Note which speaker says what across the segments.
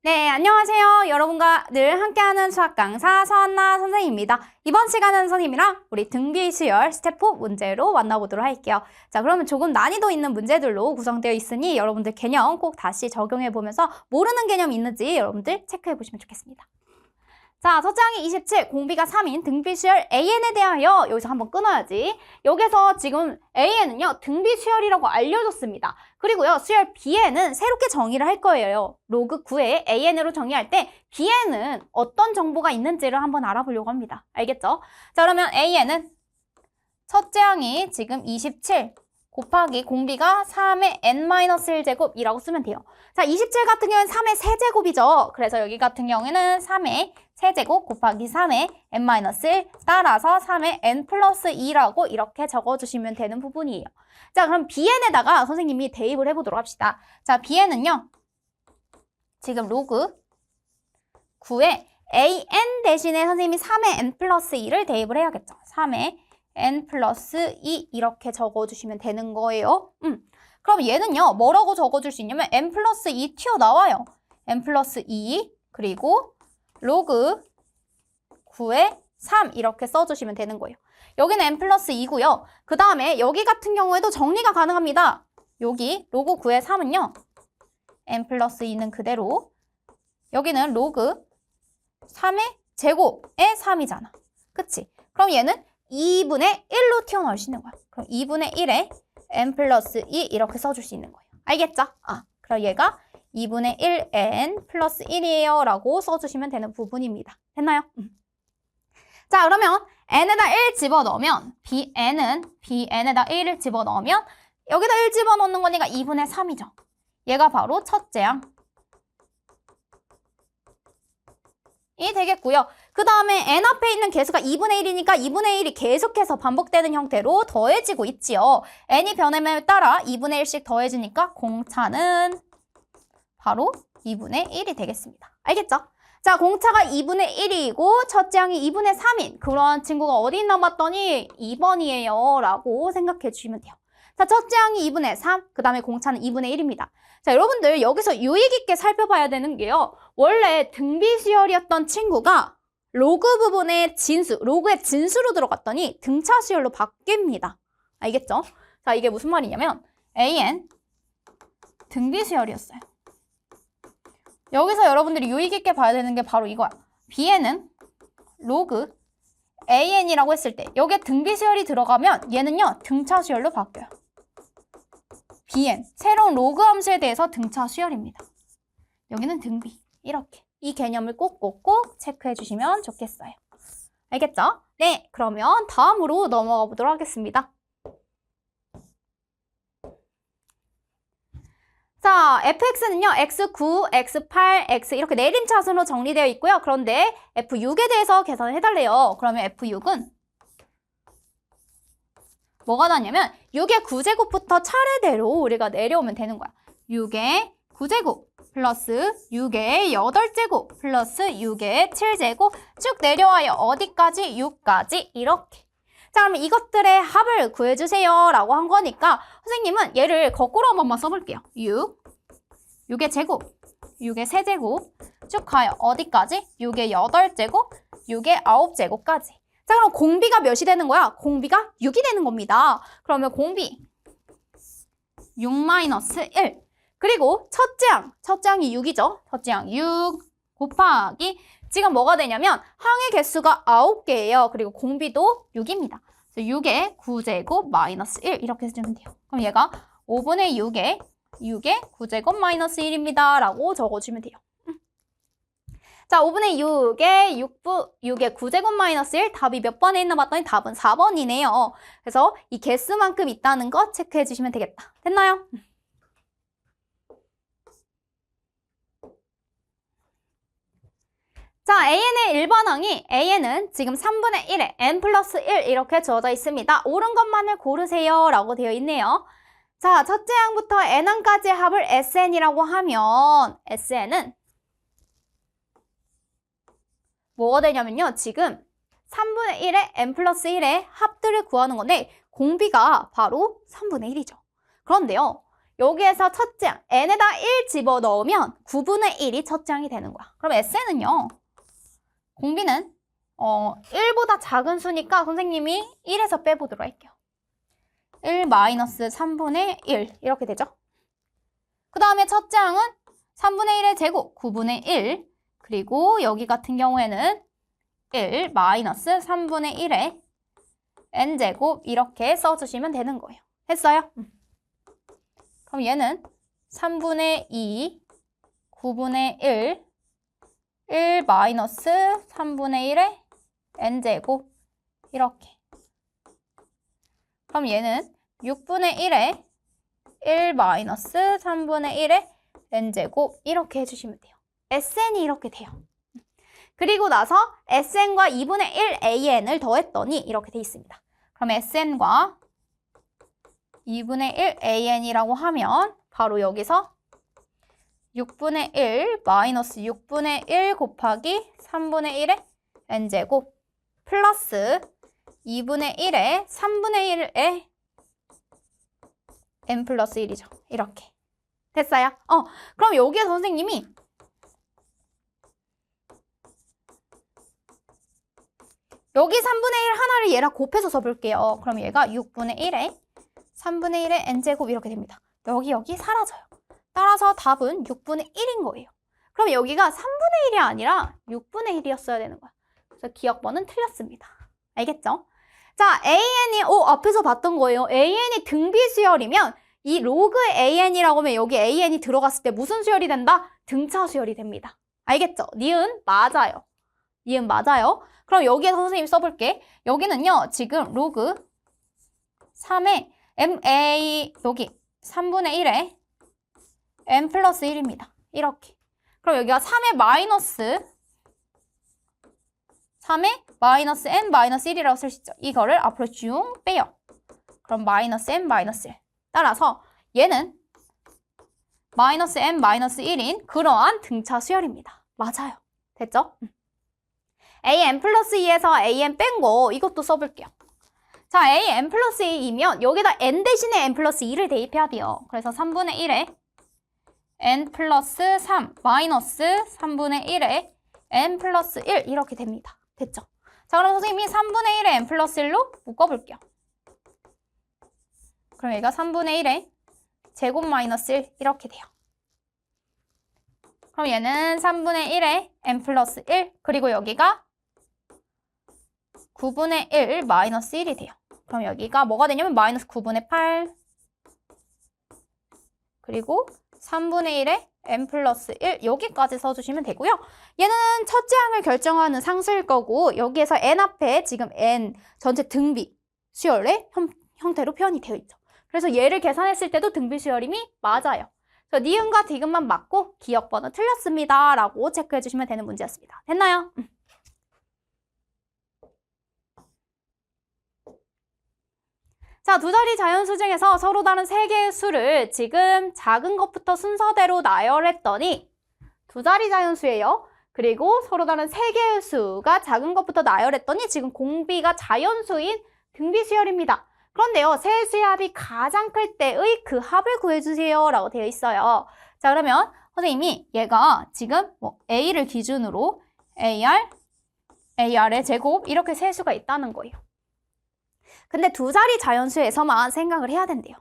Speaker 1: 네, 안녕하세요. 여러분과 늘 함께하는 수학 강사 서한나 선생님입니다. 이번 시간은 선생님이랑 우리 등비 수열 스텝 4 문제로 만나보도록 할게요. 자, 그러면 조금 난이도 있는 문제들로 구성되어 있으니 여러분들 개념 꼭 다시 적용해보면서 모르는 개념이 있는지 여러분들 체크해보시면 좋겠습니다. 자, 첫째 항이 27, 공비가 3인 등비 수열 AN에 대하여 여기서 한번 끊어야지. 여기서 지금 AN은요, 등비 수열이라고 알려줬습니다. 그리고요, 수열 B에는 새롭게 정의를 할 거예요. 로그 9에 AN으로 정의할 때 B에는 어떤 정보가 있는지를 한번 알아보려고 합니다. 알겠죠? 자, 그러면 AN은 첫째 항이 지금 27 곱하기 공비가 3의 n-1제곱이라고 쓰면 돼요. 자, 27 같은 경우는 3의 세제곱이죠. 그래서 여기 같은 경우에는 3의 세제곱 곱하기 3의 n-1 따라서 3의 n 플러스 2라고 이렇게 적어주시면 되는 부분이에요. 자, 그럼 bn에다가 선생님이 대입을 해보도록 합시다. 자, bn은요. 지금 로그 9에 an 대신에 선생님이 3의 n 플러스 2를 대입을 해야겠죠. 3의 n 플러스 2 이렇게 적어주시면 되는 거예요. 그럼 얘는요. 뭐라고 적어줄 수 있냐면 n 플러스 2 튀어나와요. n 플러스 2 그리고 로그 9에 3 이렇게 써주시면 되는 거예요. 여기는 n 플러스 2고요. 그 다음에 여기 같은 경우에도 정리가 가능합니다. 여기 로그 9에 3은요. n 플러스 2는 그대로 여기는 로그 3의 제곱에 3이잖아. 그치? 그럼 얘는 2분의 1로 튀어나올 수 있는 거야. 그럼 2분의 1에 n 플러스 2 이렇게 써줄 수 있는 거예요. 알겠죠? 그럼 얘가 2분의 1n 플러스 1이에요 라고 써주시면 되는 부분입니다. 됐나요? 자, 그러면 n에다 1 집어넣으면 bn에다 1을 집어넣으면 여기다 1 집어넣는 거니까 2분의 3이죠. 얘가 바로 첫째 항이 되겠고요. 그 다음에 n 앞에 있는 개수가 2분의 1이니까 2분의 1이 계속해서 반복되는 형태로 더해지고 있지요. n이 변함에 따라 2분의 1씩 더해지니까 공차는 바로 2분의 1이 되겠습니다. 알겠죠? 자, 공차가 2분의 1이고 첫째 항이 2분의 3인 그런 친구가 어디 있나 봤더니 2번이에요 라고 생각해 주시면 돼요. 자, 첫째 항이 2분의 3, 그 다음에 공차는 2분의 1입니다. 자, 여러분들 여기서 유의 깊게 살펴봐야 되는 게요. 원래 등비 수열이었던 친구가 로그 부분의 진수, 로그의 진수로 들어갔더니 등차 수열로 바뀝니다. 알겠죠? 자, 이게 무슨 말이냐면 AN 등비 수열이었어요. 여기서 여러분들이 유의 깊게 봐야 되는 게 바로 이거야. B에는 로그 AN이라고 했을 때 여기에 등비 수열이 들어가면 얘는요. 등차 수열로 바뀌어요. BN, 새로운 로그 함수에 대해서 등차 수열입니다. 여기는 등비, 이렇게. 이 개념을 꼭꼭꼭 체크해 주시면 좋겠어요. 알겠죠? 네, 그러면 다음으로 넘어가 보도록 하겠습니다. 자, fx는요, x9, x8, x 이렇게 내림차순으로 정리되어 있고요. 그런데 f6에 대해서 계산을 해달래요. 그러면 f6은 뭐가 나냐면 6의 9제곱부터 차례대로 우리가 내려오면 되는 거야. 6의 9제곱 플러스 6의 8제곱 플러스 6의 7제곱 쭉 내려와요. 어디까지? 6까지 이렇게. 자, 그러면 이것들의 합을 구해주세요 라고 한 거니까 선생님은 얘를 거꾸로 한 번만 써볼게요. 6의 제곱, 6의 세제곱 쭉 가요. 어디까지? 6의 8제곱, 6의 9제곱까지. 자, 그럼 공비가 몇이 되는 거야? 공비가 6이 되는 겁니다. 그러면 공비 6-1 그리고 첫째 항이 6이죠. 첫째 항 6 곱하기 지금 뭐가 되냐면 항의 개수가 9개예요. 그리고 공비도 6입니다. 그래서 6의 9제곱 마이너스 1 이렇게 해주면 돼요. 그럼 얘가 5분의 6의 9제곱 마이너스 1입니다. 라고 적어주면 돼요. 자, 5분의 6의 9제곱 마이너스 1 답이 몇 번에 있나 봤더니 답은 4번이네요. 그래서 이 개수만큼 있다는 거 체크해 주시면 되겠다. 됐나요? 자, AN의 1번 항이 AN은 지금 3분의 1에 n 플러스 1 이렇게 주어져 있습니다. 옳은 것만을 고르세요 라고 되어 있네요. 자, 첫째 항부터 n항까지의 합을 SN이라고 하면 SN은 뭐가 되냐면요. 지금 3분의 1에 n 플러스 1의 합들을 구하는 건데 공비가 바로 3분의 1이죠. 그런데요. 여기에서 첫째 항 n에다 1 집어넣으면 9분의 1이 첫째 항이 되는 거야. 그럼 SN은요. 공비는 1보다 작은 수니까 선생님이 1에서 빼보도록 할게요. 1 마이너스 3분의 1 이렇게 되죠. 그 다음에 첫째 항은 3분의 1의 제곱 9분의 1 그리고 여기 같은 경우에는 1 마이너스 3분의 1의 n제곱 이렇게 써주시면 되는 거예요. 했어요? 그럼 얘는 3분의 2 9분의 1 마이너스 3분의 1의 n제곱 이렇게. 그럼 얘는 6분의 1에 1 마이너스 3분의 1의 n제곱 이렇게 해주시면 돼요. SN이 이렇게 돼요. 그리고 나서 SN과 2분의 1 AN을 더했더니 이렇게 돼 있습니다. 그럼 SN과 2분의 1 AN이라고 하면 바로 여기서 6분의 1 마이너스 6분의 1 곱하기 3분의 1의 n제곱 플러스 2분의 1에 3분의 1의 n 플러스 1이죠. 이렇게. 됐어요? 그럼 여기에서 선생님이 여기 3분의 1 하나를 얘랑 곱해서 써볼게요. 그럼 얘가 6분의 1에 3분의 1의 n제곱 이렇게 됩니다. 여기 사라져요. 따라서 답은 6분의 1인 거예요. 그럼 여기가 3분의 1이 아니라 6분의 1이었어야 되는 거야. 그래서 기억번은 틀렸습니다. 알겠죠? 자, AN이 앞에서 봤던 거예요. AN이 등비 수열이면 이 로그 AN이라고 하면 여기 AN이 들어갔을 때 무슨 수열이 된다? 등차 수열이 됩니다. 알겠죠? 니은 맞아요. 니은 맞아요. 그럼 여기에서 선생님이 써볼게. 여기는요. 지금 로그 3에 MA 여기 3분의 1에 n 플러스 1입니다. 이렇게. 그럼 여기가 3의 마이너스 3의 마이너스 n 마이너스 1이라고 쓸 수 있죠. 이거를 앞으로 쭉 빼요. 그럼 마이너스 n 마이너스 1. 따라서 얘는 마이너스 n 마이너스 1인 그러한 등차 수열입니다. 맞아요. 됐죠? an 플러스 2에서 an 뺀 거 이것도 써볼게요. 자, an 플러스 2이면 여기다 n 대신에 n 플러스 2를 대입해야 돼요. 그래서 3분의 1에 n 플러스 3 마이너스 3분의 1에 n 플러스 1 이렇게 됩니다. 됐죠? 자, 그럼 선생님이 3분의 1에 n 플러스 1로 묶어볼게요. 그럼 얘가 3분의 1에 제곱 마이너스 1 이렇게 돼요. 그럼 얘는 3분의 1에 n 플러스 1 그리고 여기가 9분의 1 마이너스 1이 돼요. 그럼 여기가 뭐가 되냐면 마이너스 9분의 8 그리고 3분의 1에 n 플러스 1 여기까지 써주시면 되고요. 얘는 첫째 항을 결정하는 상수일 거고 여기에서 n 앞에 지금 n 전체 등비 수열의 형태로 표현이 되어 있죠. 그래서 얘를 계산했을 때도 등비 수열임이 맞아요. 그래서 니은과 디귿만 맞고 기억번호 틀렸습니다. 라고 체크해 주시면 되는 문제였습니다. 됐나요? 자, 두 자리 자연수 중에서 서로 다른 세 개의 수를 지금 작은 것부터 순서대로 나열했더니 두 자리 자연수예요. 그리고 서로 다른 세 개의 수가 작은 것부터 나열했더니 지금 공비가 자연수인 등비수열입니다. 그런데요, 세 수의 합이 가장 클 때의 그 합을 구해주세요 라고 되어 있어요. 자, 그러면 선생님이 얘가 지금 A를 기준으로 AR의 제곱 이렇게 세 수가 있다는 거예요. 근데 두 자리 자연수에서만 생각을 해야 된대요.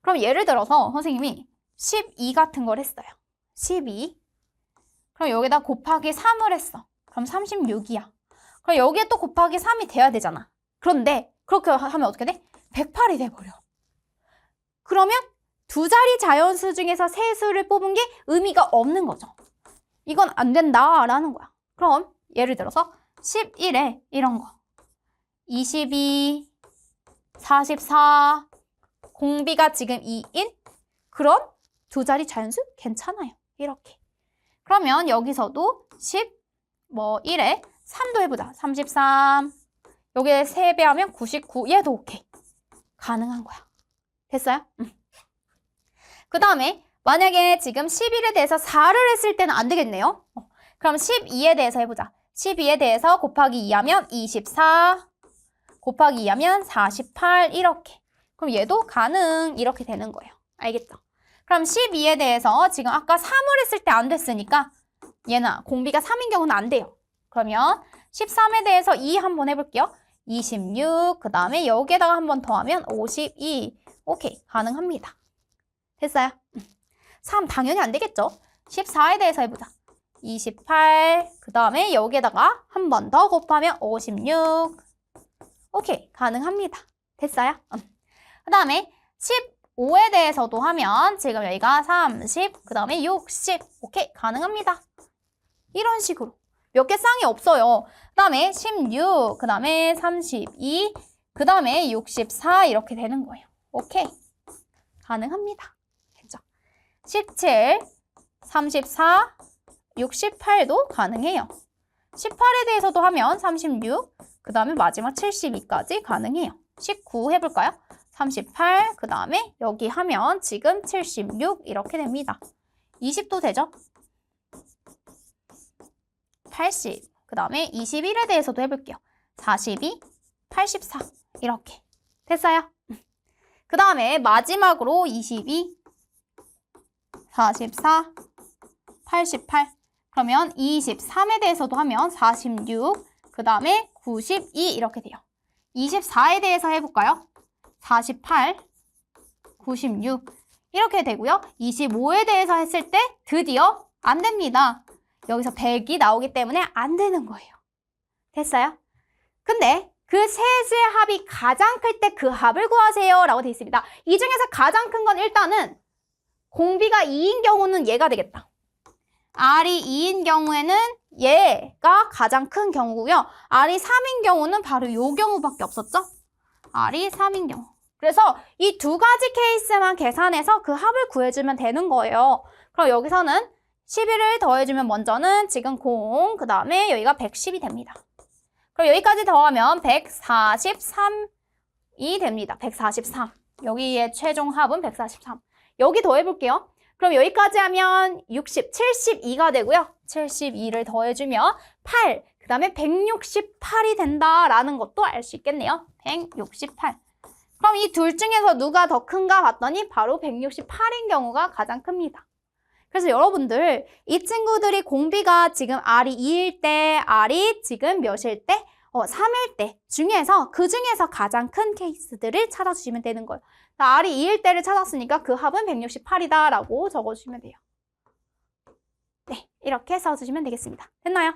Speaker 1: 그럼 예를 들어서 선생님이 12 같은 걸 했어요. 12. 그럼 여기다 곱하기 3을 했어. 그럼 36이야. 그럼 여기에 또 곱하기 3이 돼야 되잖아. 그런데 그렇게 하면 어떻게 돼? 108이 돼버려. 그러면 두 자리 자연수 중에서 세 수를 뽑은 게 의미가 없는 거죠. 이건 안 된다라는 거야. 그럼 예를 들어서 11에 이런 거. 22, 44, 공비가 지금 2인 그런 두 자리 자연수 괜찮아요. 이렇게. 그러면 여기서도 1에 3도 해보자. 33. 여기에 3배 하면 99. 얘도 오케이. 가능한 거야. 됐어요? 그 다음에 만약에 지금 11에 대해서 4를 했을 때는 안 되겠네요. 그럼 12에 대해서 해보자. 12에 대해서 곱하기 2하면 24. 곱하기 2하면 48 이렇게. 그럼 얘도 가능 이렇게 되는 거예요. 알겠죠? 그럼 12에 대해서 지금 아까 3을 했을 때 안 됐으니까 얘는 공비가 3인 경우는 안 돼요. 그러면 13에 대해서 2 한번 해볼게요. 26, 그 다음에 여기에다가 한 번 더하면 52. 오케이, 가능합니다. 됐어요? 3 당연히 안 되겠죠? 14에 대해서 해보자. 28, 그 다음에 여기에다가 한 번 더 곱하면 56. 오케이, 가능합니다. 됐어요? 그 다음에 15에 대해서도 하면 지금 여기가 30, 그 다음에 60. 오케이, 가능합니다. 이런 식으로. 몇 개 쌍이 없어요. 그 다음에 16, 그 다음에 32, 그 다음에 64 이렇게 되는 거예요. 오케이, 가능합니다. 됐죠? 17, 34, 68도 가능해요. 18에 대해서도 하면 36, 그 다음에 마지막 72까지 가능해요. 19 해볼까요? 38, 그 다음에 여기 하면 지금 76 이렇게 됩니다. 20도 되죠? 80, 그 다음에 21에 대해서도 해볼게요. 42, 84 이렇게 됐어요? 그 다음에 마지막으로 22, 44, 88 그러면 23에 대해서도 하면 46, 그 다음에 92 이렇게 돼요. 24에 대해서 해볼까요? 48, 96 이렇게 되고요. 25에 대해서 했을 때 드디어 안 됩니다. 여기서 100이 나오기 때문에 안 되는 거예요. 됐어요? 근데 그 세 수의 합이 가장 클 때 그 합을 구하세요 라고 되어 있습니다. 이 중에서 가장 큰 건 일단은 공비가 2인 경우는 얘가 되겠다. R이 2인 경우에는 얘가 가장 큰 경우고요. R이 3인 경우는 바로 요 경우밖에 없었죠? R이 3인 경우. 그래서 이 두 가지 케이스만 계산해서 그 합을 구해주면 되는 거예요. 그럼 여기서는 11을 더해주면 먼저는 지금 0, 그 다음에 여기가 110이 됩니다. 그럼 여기까지 더하면 143이 됩니다. 143. 여기의 최종 합은 143. 여기 더해볼게요. 그럼 여기까지 하면 60, 72가 되고요. 72를 더해주면 8, 그 다음에 168이 된다라는 것도 알 수 있겠네요. 168. 그럼 이 둘 중에서 누가 더 큰가 봤더니 바로 168인 경우가 가장 큽니다. 그래서 여러분들 이 친구들이 공비가 지금 R이 2일 때, R이 지금 몇일 때? 3일 때 중에서 그 중에서 가장 큰 케이스들을 찾아주시면 되는 거예요. R이 2일 때를 찾았으니까 그 합은 168이다 라고 적어주시면 돼요. 네, 이렇게 써주시면 되겠습니다. 됐나요?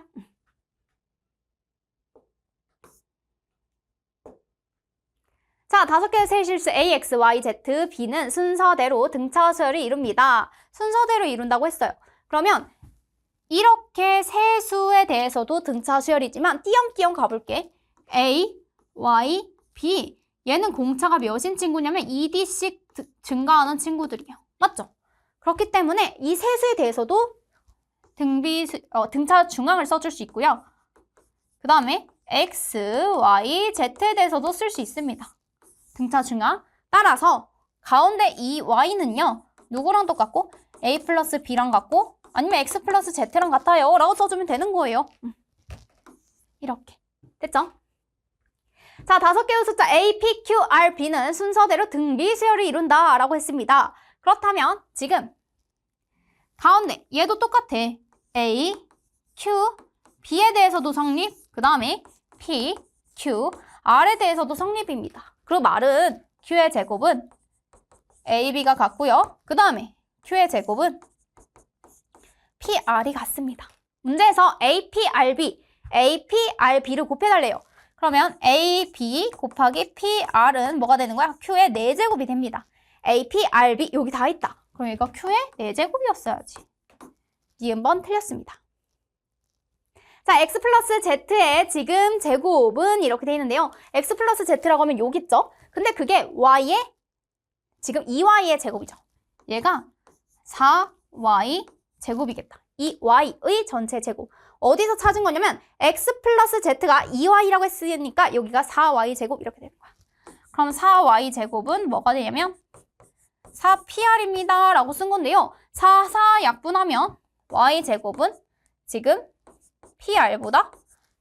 Speaker 1: 자, 5개의 세 실수 A, X, Y, Z, B는 순서대로 등차 수열을 이룹니다. 순서대로 이룬다고 했어요. 그러면 이렇게 세 수에 대해서도 등차 수열이지만 띄엄띄엄 가볼게. A, Y, B. 얘는 공차가 몇인 친구냐면 2D씩 증가하는 친구들이에요. 맞죠? 그렇기 때문에 이 세 수에 대해서도 등차 중앙을 써줄 수 있고요. 그 다음에 X, Y, Z에 대해서도 쓸 수 있습니다. 등차 중앙. 따라서 가운데 이 Y는요. 누구랑 똑같고? A 플러스 B랑 같고 아니면 X 플러스 Z랑 같아요 라고 써주면 되는 거예요. 이렇게. 됐죠? 자, 5개의 숫자 A, P, Q, R, B는 순서대로 등비 수열을 이룬다 라고 했습니다. 그렇다면 지금 가운데 얘도 똑같아. A, Q, B에 대해서도 성립, 그 다음에 P, Q, R에 대해서도 성립입니다. 그리고 말은 Q의 제곱은 AB가 같고요. 그 다음에 Q의 제곱은 PR이 같습니다. 문제에서 APRB, APRB를 곱해달래요. 그러면 AB 곱하기 PR은 뭐가 되는 거야? Q의 4제곱이 됩니다. APRB 여기 다 있다. 그럼 이거 Q의 4제곱이었어야지. 니은번 틀렸습니다. 자, X 플러스 Z의 지금 제곱은 이렇게 돼 있는데요. X 플러스 Z라고 하면 여기 있죠? 근데 그게 Y의 지금 2Y의 제곱이죠. 얘가 4Y 제곱이겠다. 이 Y의 전체 제곱. 어디서 찾은 거냐면 X 플러스 Z가 2Y라고 했으니까 여기가 4Y 제곱 이렇게 되는 거야. 그럼 4Y 제곱은 뭐가 되냐면 4PR입니다 라고 쓴 건데요. 4 약분하면 Y 제곱은 지금 PR보다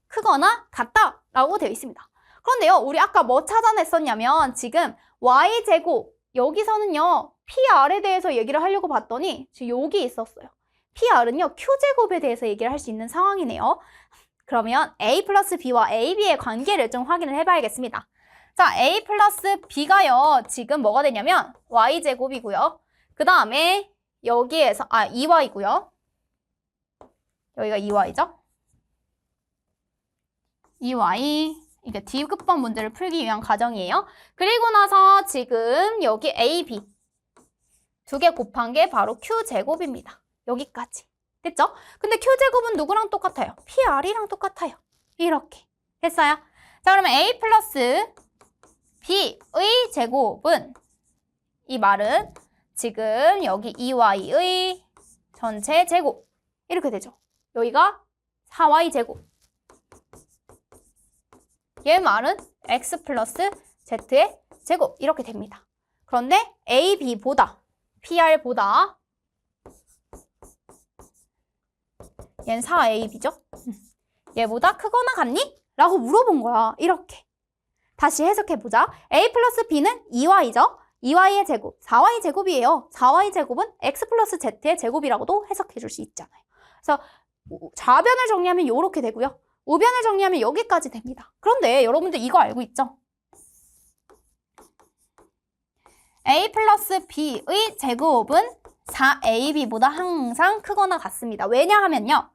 Speaker 1: 크거나 같다 라고 되어 있습니다. 그런데요, 우리 아까 뭐 찾아냈었냐면 지금 Y제곱 여기서는요 PR에 대해서 얘기를 하려고 봤더니 지금 여기 있었어요. PR은요, Q제곱에 대해서 얘기를 할 수 있는 상황이네요. 그러면 A 플러스 B와 AB의 관계를 좀 확인을 해봐야겠습니다. 자, A 플러스 B가요, 지금 뭐가 되냐면 Y제곱이고요. 그 다음에 여기에서, 2Y고요. 여기가 2Y죠? 2Y, 이게 D급번 문제를 풀기 위한 과정이에요. 그리고 나서 지금 여기 AB 두 개 곱한 게 바로 Q제곱입니다. 여기까지. 됐죠? 근데 Q제곱은 누구랑 똑같아요? PR이랑 똑같아요. 이렇게 됐어요? 자, 그러면 A 플러스 B의 제곱은, 이 말은 지금 여기 2Y의 전체 제곱 이렇게 되죠. 여기가 4Y 제곱. 얘 말은 X 플러스 Z의 제곱 이렇게 됩니다. 그런데 AB보다 PR보다 얘는 4AB죠? 얘보다 크거나 같니? 라고 물어본 거야. 이렇게. 다시 해석해보자. A 플러스 B는 2Y죠? 2Y의 제곱, 4Y 제곱이에요. 4Y 제곱은 X 플러스 Z의 제곱이라고도 해석해줄 수 있잖아요. 그래서 좌변을 정리하면 이렇게 되고요. 우변을 정리하면 여기까지 됩니다. 그런데 여러분들 이거 알고 있죠? A 플러스 B의 제곱은 4AB보다 항상 크거나 같습니다. 왜냐하면요,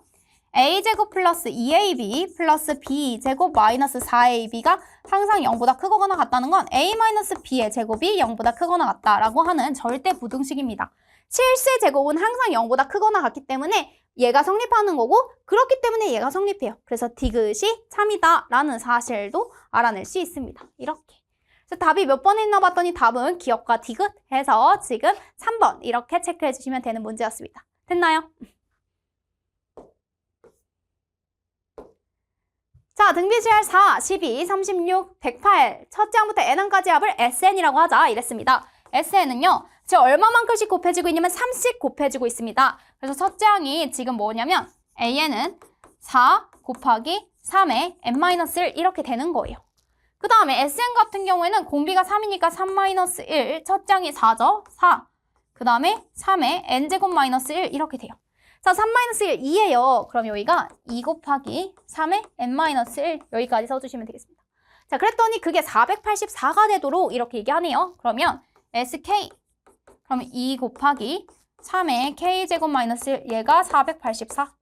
Speaker 1: A제곱 플러스 2AB 플러스 B제곱 마이너스 4AB가 항상 0보다 크거나 같다는 건 A 마이너스 B의 제곱이 0보다 크거나 같다라고 하는 절대 부등식입니다. 실수의 제곱은 항상 0보다 크거나 같기 때문에 얘가 성립하는 거고, 그렇기 때문에 얘가 성립해요. 그래서 디귿이 참이다 라는 사실도 알아낼 수 있습니다. 이렇게. 그래서 답이 몇 번에 있나 봤더니 답은 기억과 디귿 해서 지금 3번 이렇게 체크해 주시면 되는 문제였습니다. 됐나요? 자, 등비시할 4, 12, 36, 108 첫째 항부터 n항까지 합을 SN이라고 하자 이랬습니다. SN은요, 지금 얼마만큼씩 곱해지고 있냐면 3씩 곱해지고 있습니다. 그래서 첫째 항이 지금 뭐냐면 AN은 4 곱하기 3의 n-1 이렇게 되는 거예요. 그 다음에 SN 같은 경우에는 공비가 3이니까 3-1, 첫째 항이 4죠? 4. 그 다음에 3의 n제곱 마이너스 1 이렇게 돼요. 자, 3-1, 2예요. 그럼 여기가 2 곱하기 3의 n-1 여기까지 써주시면 되겠습니다. 자, 그랬더니 그게 484가 되도록 이렇게 얘기하네요. 그러면 SK, 그러면 2 곱하기 3의 K제곱 마이너스 1, 얘가 484.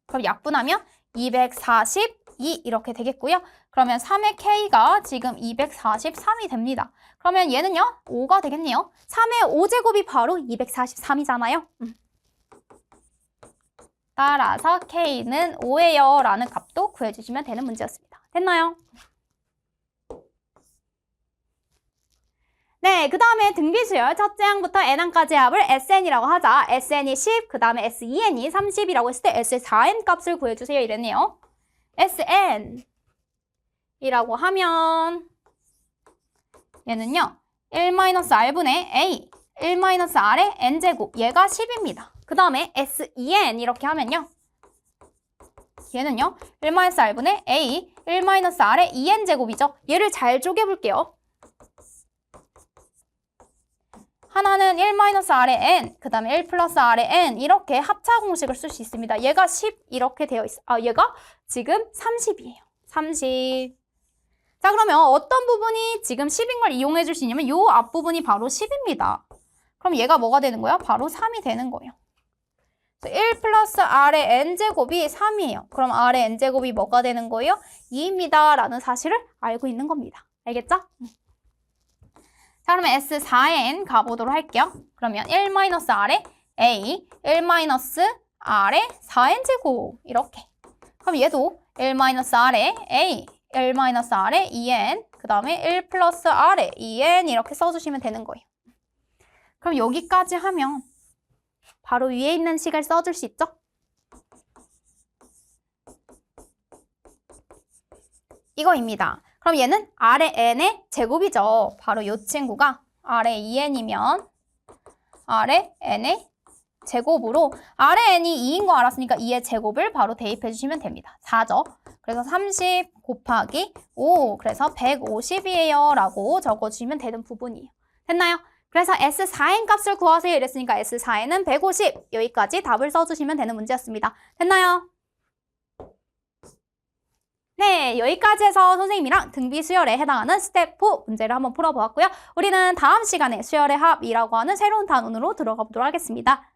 Speaker 1: 그럼 약분하면 242 이렇게 되겠고요. 그러면 3의 K가 지금 243이 됩니다. 그러면 얘는요, 5가 되겠네요. 3의 5제곱이 바로 243이잖아요. 따라서 K는 5예요 라는 값도 구해주시면 되는 문제였습니다. 됐나요? 네, 그 다음에 등비수열 첫째 항부터 n항까지 합을 SN이라고 하자. SN이 10, 그 다음에 SEN이 30이라고 했을 때 S의 4n 값을 구해주세요 이랬네요. SN 이라고 하면 얘는요, 1-R분의 A, 1-R의 n제곱, 얘가 10입니다. 그 다음에 SEN 이렇게 하면요, 얘는요, 1-R분의 A, 1-R의 EN제곱이죠. 얘를 잘 쪼개볼게요. 하나는 1-R의 n, 그 다음에 1 플러스 R의 n 이렇게 합차 공식을 쓸 수 있습니다. 얘가 10 이렇게 되어 있어. 얘가 지금 30이에요. 30. 자, 그러면 어떤 부분이 지금 10인 걸 이용해 줄 수 있냐면 요 앞부분이 바로 10입니다. 그럼 얘가 뭐가 되는 거야? 바로 3이 되는 거예요. 1 플러스 R의 n제곱이 3이에요. 그럼 R의 n제곱이 뭐가 되는 거예요? 2입니다. 라는 사실을 알고 있는 겁니다. 알겠죠? 자, 그러면 S4n 가보도록 할게요. 그러면 1-R의 A, 1-R의 4n제곱 이렇게. 그럼 얘도 1-R의 A, 1-R의 2n, 그 다음에 1 플러스 R의 2n 이렇게 써주시면 되는 거예요. 그럼 여기까지 하면 바로 위에 있는 식을 써줄 수 있죠? 이거입니다. 그럼 얘는 R의 n의 제곱이죠. 바로 이 친구가 R의 2n이면 R의 n의 제곱으로 R의 n이 2인 거 알았으니까 2의 제곱을 바로 대입해 주시면 됩니다. 4죠. 그래서 30 곱하기 5, 그래서 150이에요 라고 적어주시면 되는 부분이에요. 됐나요? 그래서 S4n 값을 구하세요 이랬으니까 S4n은 150 여기까지 답을 써주시면 되는 문제였습니다. 됐나요? 네, 여기까지 해서 선생님이랑 등비 수열에 해당하는 스텝 4 문제를 한번 풀어보았고요. 우리는 다음 시간에 수열의 합이라고 하는 새로운 단원으로 들어가 보도록 하겠습니다.